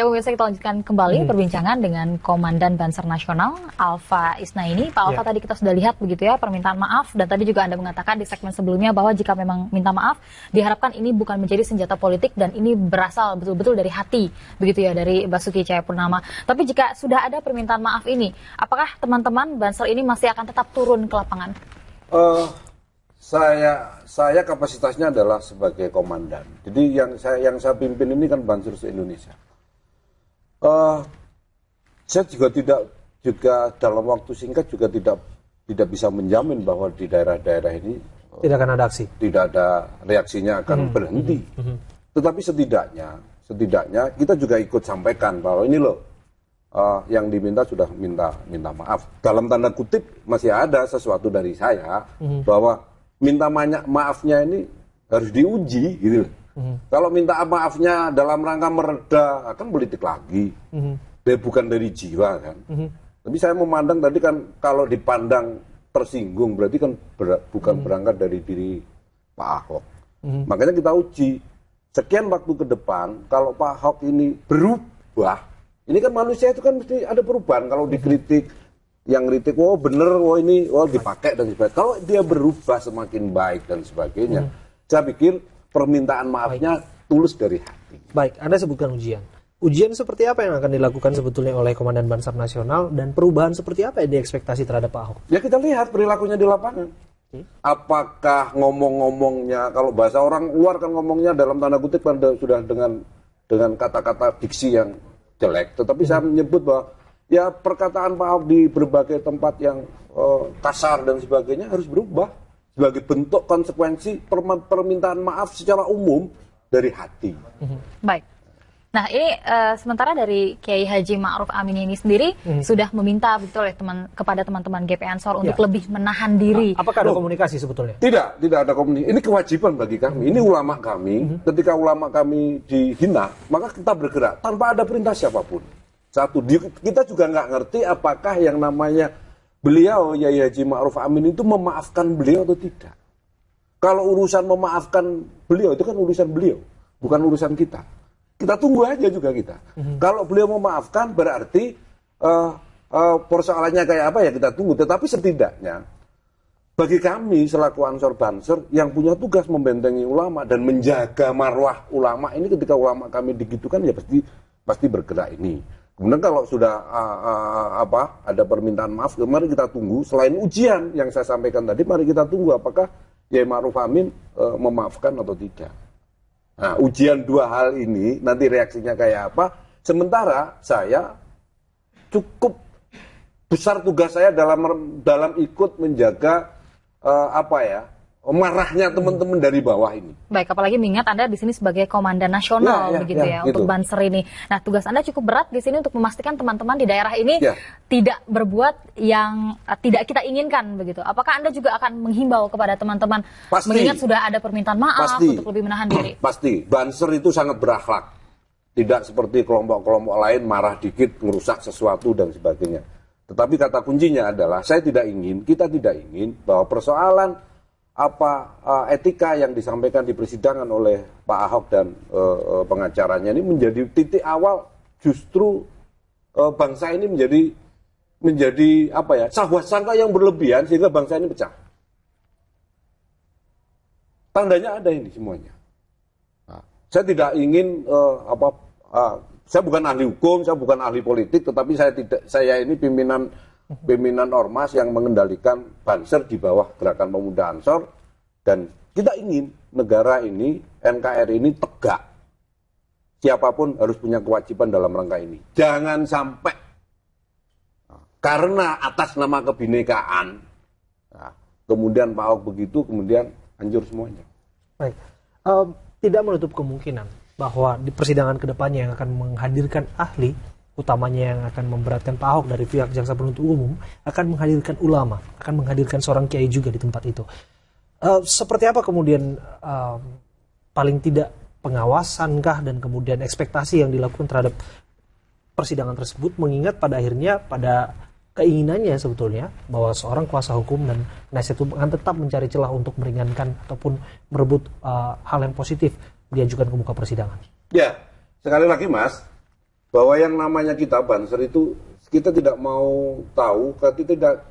Ya, pemirsa, kita lanjutkan kembali perbincangan dengan Komandan Banser Nasional Alfa Isnaini. Pak Alfa, tadi kita sudah lihat begitu ya permintaan maaf, dan tadi juga Anda mengatakan di segmen sebelumnya bahwa jika memang minta maaf, diharapkan ini bukan menjadi senjata politik dan ini berasal betul-betul dari hati, begitu ya, dari Basuki Cahayapurnama. Tapi jika sudah ada permintaan maaf ini, apakah teman-teman Banser ini masih akan tetap turun ke lapangan? Saya kapasitasnya adalah sebagai komandan. Jadi yang saya pimpin ini kan Banser se-Indonesia. Saya juga dalam waktu singkat juga tidak bisa menjamin bahwa di daerah-daerah ini tidak akan ada aksi, tidak ada reaksinya akan berhenti. Tetapi setidaknya kita juga ikut sampaikan bahwa ini loh yang diminta sudah minta maaf. Dalam tanda kutip masih ada sesuatu dari saya bahwa minta maafnya ini harus diuji gitu loh. Kalau minta maafnya dalam rangka mereda akan politik lagi, bukan dari jiwa kan. Tapi saya memandang tadi kan kalau dipandang tersinggung berarti kan bukan berangkat dari diri Pak Ahok. Makanya kita uji sekian waktu ke depan kalau Pak Ahok ini berubah, ini kan manusia itu kan mesti ada perubahan. Kalau dikritik, yang kritik, oh bener, oh ini, oh dipakai dan sebagainya. Kalau dia berubah semakin baik dan sebagainya, saya pikir permintaan maafnya tulus dari hati. Baik, Anda sebutkan ujian. Ujian seperti apa yang akan dilakukan sebetulnya oleh Komandan Banser Nasional, dan perubahan seperti apa yang diekspektasi terhadap Pak Ahok? Ya, kita lihat perilakunya di lapangan. Apakah ngomong-ngomongnya, kalau bahasa orang luar kan ngomongnya dalam tanda kutip kan sudah dengan kata-kata diksi yang jelek. Tetapi saya menyebut bahwa ya perkataan Pak Ahok di berbagai tempat yang kasar dan sebagainya harus berubah sebagai bentuk konsekuensi permintaan maaf secara umum dari hati. Baik. Nah, ini sementara dari Kiai Haji Ma'ruf Amin ini sendiri sudah meminta betul ya kepada teman-teman GP Ansor untuk lebih menahan diri. Apakah ada komunikasi sebetulnya? Tidak ada komunikasi. Ini kewajiban bagi kami. Ini ulama kami. Ketika ulama kami dihina, maka kita bergerak tanpa ada perintah siapapun. Satu, kita juga nggak ngerti apakah yang namanya beliau Kiai Haji Ma'ruf Amin itu memaafkan beliau atau tidak. Kalau urusan memaafkan beliau itu kan urusan beliau, bukan urusan kita. Kita tunggu aja juga kita. Kalau beliau memaafkan berarti persoalannya kayak apa ya kita tunggu. Tetapi setidaknya bagi kami selaku Ansor Banser yang punya tugas membentengi ulama dan menjaga marwah ulama ini, ketika ulama kami digitukan ya pasti bergerak ini. Kemudian kalau sudah ada permintaan maaf, mari kita tunggu. Selain ujian yang saya sampaikan tadi, mari kita tunggu apakah Kiai Ma'ruf Amin memaafkan atau tidak. Nah, ujian dua hal ini nanti reaksinya kayak apa. Sementara saya cukup besar tugas saya dalam ikut menjaga marahnya teman-teman dari bawah ini. Baik, apalagi mengingat Anda di sini sebagai komandan nasional begitu ya untuk Banser ini. Nah, tugas Anda cukup berat di sini untuk memastikan teman-teman di daerah ini tidak berbuat yang tidak kita inginkan begitu. Apakah Anda juga akan menghimbau kepada teman-teman mengingat sudah ada permintaan maaf untuk lebih menahan diri? Pasti. Banser itu sangat berakhlak. Tidak seperti kelompok-kelompok lain marah dikit merusak sesuatu dan sebagainya. Tetapi kata kuncinya adalah kita tidak ingin bahwa persoalan etika yang disampaikan di persidangan oleh Pak Ahok dan pengacaranya ini menjadi titik awal justru bangsa ini menjadi sangka yang berlebihan sehingga bangsa ini pecah. Tandanya ada ini semuanya. Nah, saya tidak ingin saya bukan ahli hukum, saya bukan ahli politik, tetapi saya ini pimpinan ormas yang mengendalikan Banser di bawah Gerakan Pemuda Ansor, dan kita ingin negara ini, NKRI ini tegak. Siapapun harus punya kewajiban dalam rangka ini. Jangan sampai karena atas nama kebinekaan kemudian Pak Ahok begitu, kemudian hancur semuanya. Baik, tidak menutup kemungkinan bahwa di persidangan kedepannya yang akan menghadirkan ahli, utamanya yang akan memberatkan Pak Ahok dari pihak jaksa penuntut umum, akan menghadirkan ulama, akan menghadirkan seorang kiai juga di tempat itu. Seperti apa kemudian paling tidak pengawasankah dan kemudian ekspektasi yang dilakukan terhadap persidangan tersebut, mengingat pada akhirnya pada keinginannya sebetulnya bahwa seorang kuasa hukum dan penasihat hukum akan tetap mencari celah untuk meringankan ataupun merebut hal yang positif diajukan ke muka persidangan. Ya, sekali lagi Mas, bahwa yang namanya kita Banser itu kita tidak mau tahu,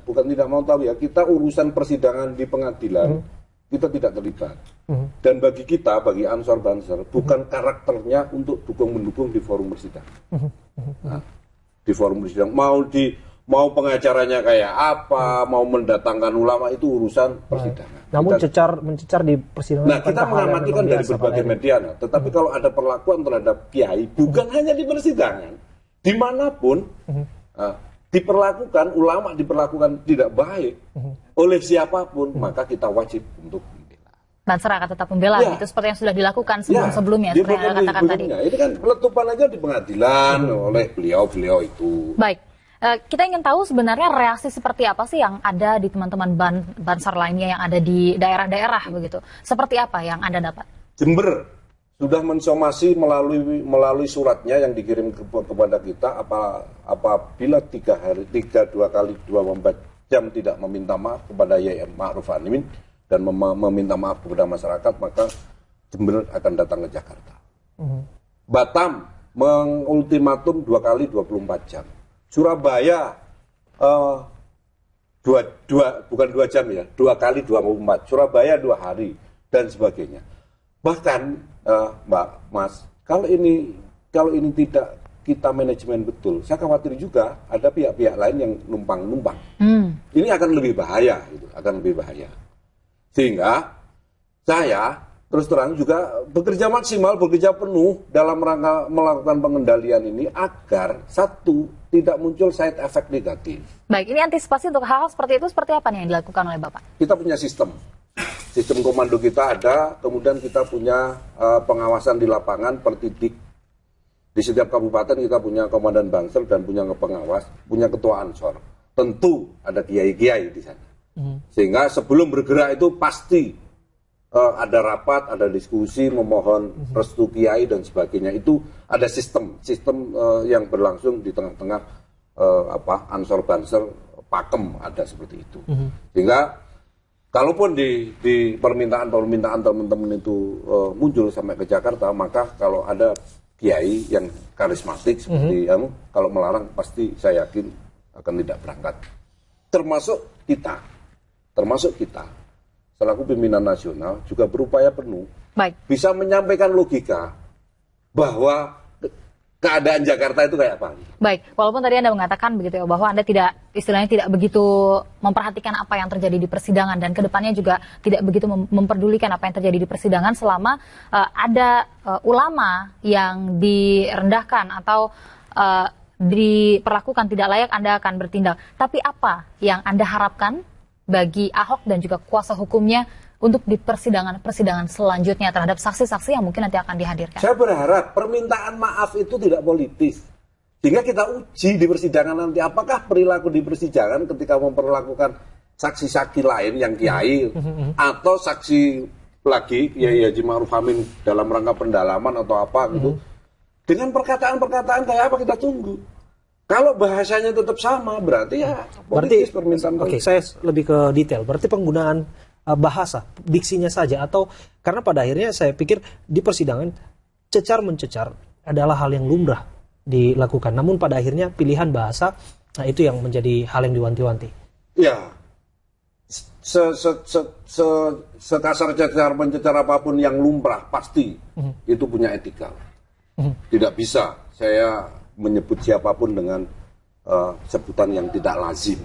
bukan tidak mau tahu ya, kita urusan persidangan di pengadilan kita tidak terlibat. Dan bagi kita, bagi Ansor Banser, bukan karakternya untuk mendukung di forum persidangan. Nah, di forum persidangan mau pengacaranya kayak apa, mau mendatangkan ulama, itu urusan persidangan. Namun mencecar di persidangan. Nah, kita mengamati kan dari berbagai media, tetapi kalau ada perlakuan terhadap kiai, bukan hanya di persidangan, dimanapun diperlakukan, ulama diperlakukan tidak baik oleh siapapun, maka kita wajib untuk membela. Banser akan tetap membela, itu seperti yang sudah dilakukan sebelum-sebelumnya, seperti yang Anda katakan tadi. Ini kan letupan aja di pengadilan oleh beliau itu. Baik. Kita ingin tahu sebenarnya reaksi seperti apa sih yang ada di teman-teman Banser lainnya yang ada di daerah-daerah begitu. Seperti apa yang Anda dapat? Jember sudah mensomasi melalui suratnya yang dikirim kepada kita apabila 2 kali 24 jam tidak meminta maaf kepada YM Ma'ruf Amin dan meminta maaf kepada masyarakat, maka Jember akan datang ke Jakarta. Batam mengultimatum 2 kali 24 jam. Surabaya bukan 2 jam ya, 2 kali 24. Surabaya 2 hari dan sebagainya. Bahkan Mas, kalau ini tidak kita manajemen betul, saya khawatir juga ada pihak-pihak lain yang numpang-numpang. Ini akan lebih bahaya, Sehingga saya terus terang juga bekerja maksimal, bekerja penuh dalam rangka melakukan pengendalian ini agar tidak muncul side effect negatif. Baik, ini antisipasi untuk hal-hal seperti itu seperti apa nih yang dilakukan oleh Bapak? Kita punya sistem komando kita ada, kemudian kita punya pengawasan di lapangan per titik. Di setiap kabupaten kita punya komandan Banser dan punya pengawas, punya ketua Ansor. Tentu ada kiai-kiai di sana. Sehingga sebelum bergerak itu pasti ada rapat, ada diskusi, memohon restu kiai dan sebagainya. Itu ada sistem yang berlangsung di tengah-tengah Ansor Banser Pakem, ada seperti itu. Sehingga kalaupun di permintaan teman-teman itu muncul sampai ke Jakarta, maka kalau ada kiai yang karismatik seperti kalau melarang pasti saya yakin akan tidak berangkat. Termasuk kita selaku pimpinan nasional juga berupaya penuh bisa menyampaikan logika bahwa keadaan Jakarta itu kayak apa. Baik, walaupun tadi Anda mengatakan begitu ya bahwa Anda tidak begitu memperhatikan apa yang terjadi di persidangan dan kedepannya juga tidak begitu memperdulikan apa yang terjadi di persidangan selama ada ulama yang direndahkan atau diperlakukan tidak layak, Anda akan bertindak. Tapi apa yang Anda harapkan bagi Ahok dan juga kuasa hukumnya untuk di persidangan selanjutnya terhadap saksi-saksi yang mungkin nanti akan dihadirkan? Saya berharap permintaan maaf itu tidak politis. Sehingga kita uji di persidangan nanti apakah perilaku di persidangan ketika memperlakukan saksi-saksi lain yang kiai atau saksi lagi Kiai Haji Ma'ruf Amin dalam rangka pendalaman atau apa gitu. Dengan perkataan-perkataan kayak apa kita tunggu. Kalau bahasanya tetap sama, berarti ya politis permintaan. Oke, saya lebih ke detail. Berarti penggunaan bahasa, diksinya saja, atau karena pada akhirnya saya pikir di persidangan cecar-mencecar adalah hal yang lumrah dilakukan. Namun pada akhirnya pilihan bahasa, nah itu yang menjadi hal yang diwanti-wanti. Ya, sekasar cecar-mencecar apapun yang lumrah pasti itu punya etika. Tidak bisa saya menyebut siapapun dengan sebutan yang tidak lazim.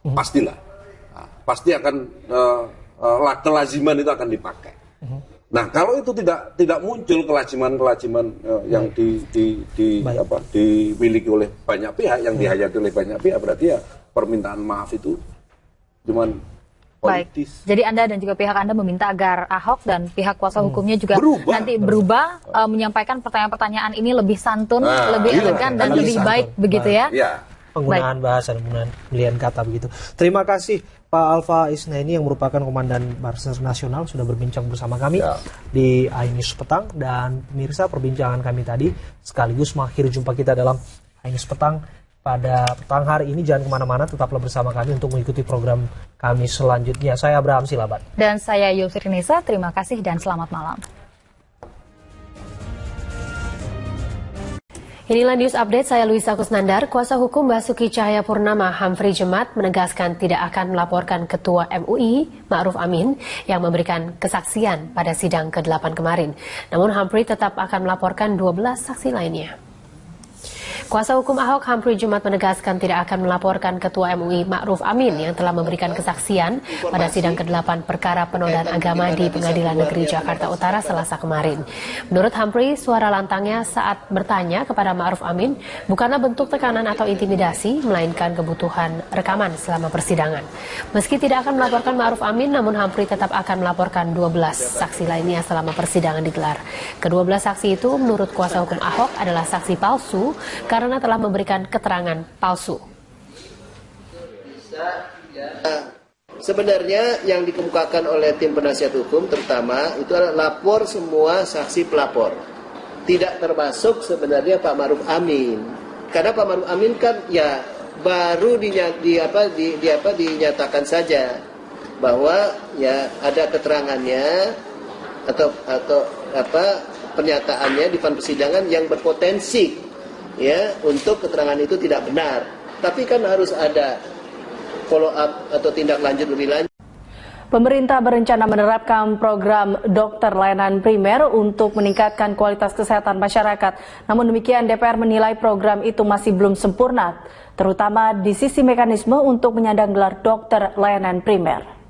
Pastilah. Pasti akan kelaziman itu akan dipakai. Nah, kalau itu tidak muncul kelaziman yang dimiliki oleh banyak pihak, yang dihayati oleh banyak pihak, berarti ya permintaan maaf itu cuman politis. Baik. Jadi Anda dan juga pihak Anda meminta agar Ahok dan pihak kuasa hukumnya juga nanti berubah menyampaikan pertanyaan-pertanyaan ini lebih santun, lebih elegan dan lebih baik begitu ya. Penggunaan bahasa dan penggunaan pilihan kata begitu. Terima kasih Pak Alfa Isnaini yang merupakan Komandan Banser Nasional sudah berbincang bersama kami di iNews Petang, dan pemirsa perbincangan kami tadi sekaligus mengakhiri jumpa kita dalam iNews Petang pada petang hari ini. Jangan kemana-mana, tetaplah bersama kami untuk mengikuti program kami selanjutnya. Saya Abraham Silaban. Dan saya Yusri Nisa, terima kasih dan selamat malam. Inilah news update, saya Luisa Kusnandar. Kuasa hukum Basuki Cahayapurnama, Humphrey Jemat, menegaskan tidak akan melaporkan Ketua MUI, Ma'ruf Amin, yang memberikan kesaksian pada sidang ke-8 kemarin. Namun Humphrey tetap akan melaporkan 12 saksi lainnya. Kuasa hukum Ahok, Humphrey Jemat, menegaskan tidak akan melaporkan Ketua MUI Ma'ruf Amin yang telah memberikan kesaksian pada sidang ke-8 perkara penodaan agama di Pengadilan Negeri Jakarta Utara Selasa kemarin. Menurut Humphrey, suara lantangnya saat bertanya kepada Ma'ruf Amin bukanlah bentuk tekanan atau intimidasi, melainkan kebutuhan rekaman selama persidangan. Meski tidak akan melaporkan Ma'ruf Amin, namun Humphrey tetap akan melaporkan 12 saksi lainnya selama persidangan digelar. Ke-12 saksi itu menurut kuasa hukum Ahok adalah saksi palsu karena telah memberikan keterangan palsu. Sebenarnya yang dikemukakan oleh tim penasihat hukum terutama itu adalah lapor semua saksi pelapor. Tidak termasuk sebenarnya Pak Ma'ruf Amin. Karena Pak Ma'ruf Amin kan ya baru dinyatakan saja bahwa ya ada keterangannya atau pernyataannya di depan persidangan yang berpotensi ya untuk keterangan itu tidak benar, tapi kan harus ada follow up atau tindak lanjut lebih lanjut. Pemerintah berencana menerapkan program dokter layanan primer untuk meningkatkan kualitas kesehatan masyarakat. Namun demikian, DPR menilai program itu masih belum sempurna, terutama di sisi mekanisme untuk menyandang gelar dokter layanan primer.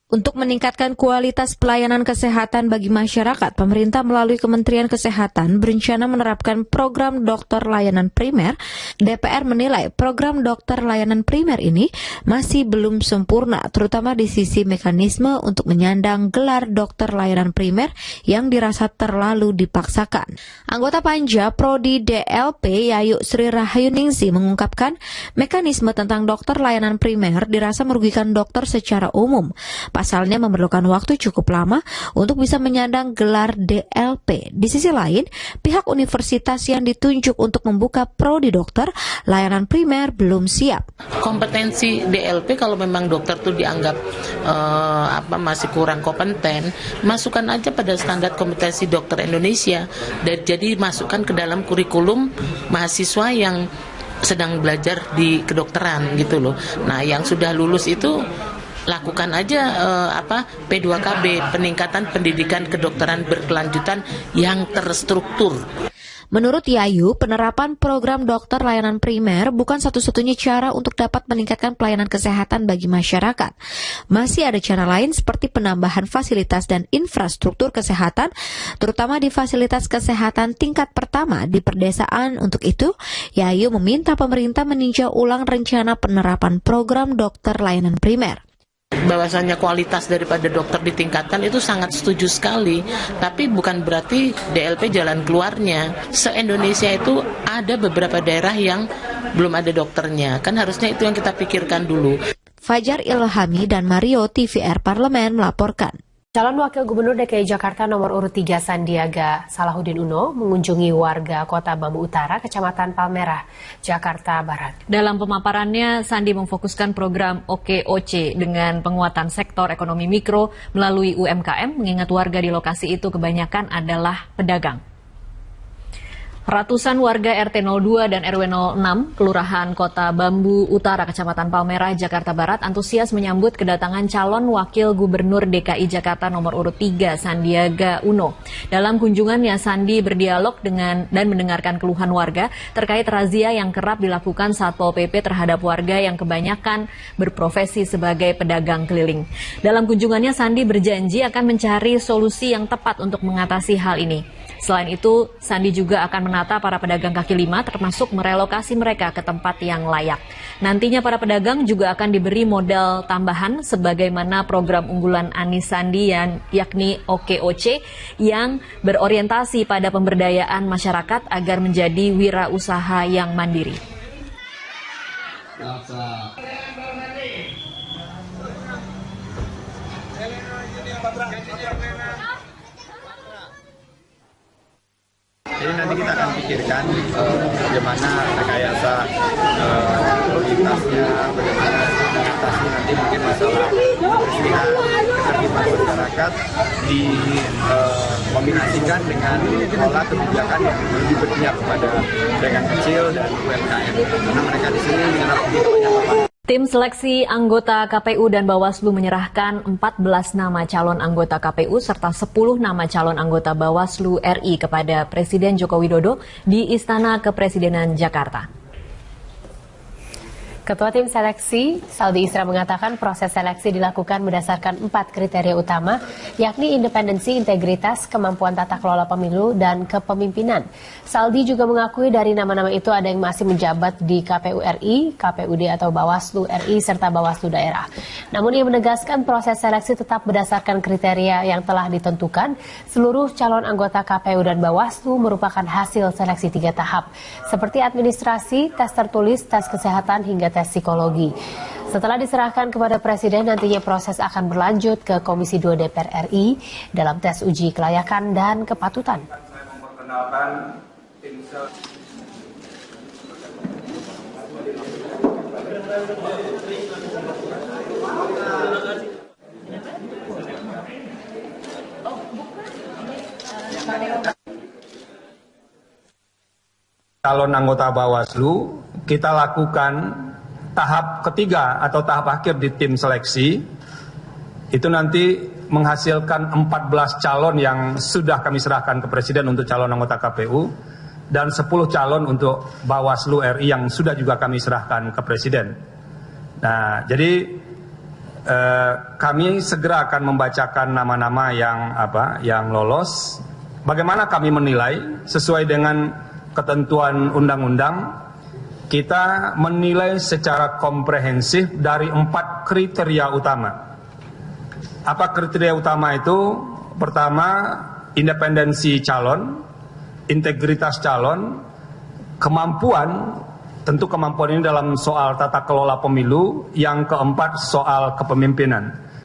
Untuk meningkatkan kualitas pelayanan kesehatan bagi masyarakat, pemerintah melalui Kementerian Kesehatan berencana menerapkan program dokter layanan primer. DPR menilai program dokter layanan primer ini masih belum sempurna, terutama di sisi mekanisme untuk menyandang gelar dokter layanan primer yang dirasa terlalu dipaksakan. Anggota Panja Prodi DLP Yayu Sri Rahayuningsi mengungkapkan mekanisme tentang dokter layanan primer dirasa merugikan dokter secara umum. Pasalnya memerlukan waktu cukup lama untuk bisa menyandang gelar DLP. Di sisi lain, pihak universitas yang ditunjuk untuk membuka prodi dokter layanan primer belum siap. Kompetensi DLP kalau memang dokter itu dianggap masih kurang kompeten, masukkan aja pada standar kompetensi dokter Indonesia dan jadi masukkan ke dalam kurikulum mahasiswa yang sedang belajar di kedokteran gitu loh. Nah, yang sudah lulus itu lakukan aja P2KB, peningkatan pendidikan kedokteran berkelanjutan yang terstruktur. Menurut Yayu, penerapan program dokter layanan primer bukan satu-satunya cara untuk dapat meningkatkan pelayanan kesehatan bagi masyarakat. Masih ada cara lain seperti penambahan fasilitas dan infrastruktur kesehatan, terutama di fasilitas kesehatan tingkat pertama di perdesaan. Untuk itu, Yayu meminta pemerintah meninjau ulang rencana penerapan program dokter layanan primer. Bahwasanya kualitas daripada dokter ditingkatkan itu sangat setuju sekali, tapi bukan berarti DLP jalan keluarnya. Se-Indonesia itu ada beberapa daerah yang belum ada dokternya, kan harusnya itu yang kita pikirkan dulu. Fajar Ilhami dan Mario TVR Parlemen melaporkan. Calon Wakil Gubernur DKI Jakarta nomor urut 3 Sandiaga Salahuddin Uno mengunjungi warga Kota Bambu Utara, Kecamatan Palmerah, Jakarta Barat. Dalam pemaparannya, Sandi memfokuskan program OKOC dengan penguatan sektor ekonomi mikro melalui UMKM, mengingat warga di lokasi itu kebanyakan adalah pedagang. Ratusan warga RT 02 dan RW 06, Kelurahan Kota Bambu Utara, Kecamatan Palmerah, Jakarta Barat, antusias menyambut kedatangan calon Wakil Gubernur DKI Jakarta nomor urut 3, Sandiaga Uno. Dalam kunjungannya, Sandi berdialog dengan dan mendengarkan keluhan warga terkait razia yang kerap dilakukan Satpol PP terhadap warga yang kebanyakan berprofesi sebagai pedagang keliling. Dalam kunjungannya, Sandi berjanji akan mencari solusi yang tepat untuk mengatasi hal ini. Selain itu, Sandi juga akan menata para pedagang kaki lima, termasuk merelokasi mereka ke tempat yang layak. Nantinya para pedagang juga akan diberi modal tambahan sebagaimana program unggulan Anies Sandi yakni OKOC yang berorientasi pada pemberdayaan masyarakat agar menjadi wirausaha yang mandiri. Jadi nanti kita akan pikirkan bagaimana rekayasa lalu lintasnya, bagaimana mengatasi nanti mungkin masalah keterlibatan masyarakat dikombinasikan dengan pola kebijakan yang lebih berpihak kepada pedagang kecil dan UMKM karena mereka di sini menyerap begitu banyak lapangan. Tim seleksi anggota KPU dan Bawaslu menyerahkan 14 nama calon anggota KPU serta 10 nama calon anggota Bawaslu RI kepada Presiden Joko Widodo di Istana Kepresidenan Jakarta. Ketua Tim Seleksi, Saldi Isra, mengatakan proses seleksi dilakukan berdasarkan 4 kriteria utama, yakni independensi, integritas, kemampuan tata kelola pemilu, dan kepemimpinan. Saldi juga mengakui dari nama-nama itu ada yang masih menjabat di KPU RI, KPUD atau Bawaslu RI, serta Bawaslu daerah. Namun ia menegaskan proses seleksi tetap berdasarkan kriteria yang telah ditentukan. Seluruh calon anggota KPU dan Bawaslu merupakan hasil seleksi 3 tahap, seperti administrasi, tes tertulis, tes kesehatan, hingga tes psikologi. Setelah diserahkan kepada Presiden, nantinya proses akan berlanjut ke Komisi 2 DPR RI dalam tes uji kelayakan dan kepatutan. Calon anggota Bawaslu kita lakukan tahap ketiga atau tahap akhir di tim seleksi. Itu nanti menghasilkan 14 calon yang sudah kami serahkan ke Presiden untuk calon anggota KPU dan 10 calon untuk Bawaslu RI yang sudah juga kami serahkan ke Presiden. Nah, jadi kami segera akan membacakan nama-nama yang lolos. Bagaimana kami menilai sesuai dengan ketentuan undang-undang? Kita menilai secara komprehensif dari 4 kriteria utama. Apa kriteria utama itu? Pertama, independensi calon, integritas calon, kemampuan, tentu kemampuan ini dalam soal tata kelola pemilu, yang keempat soal kepemimpinan.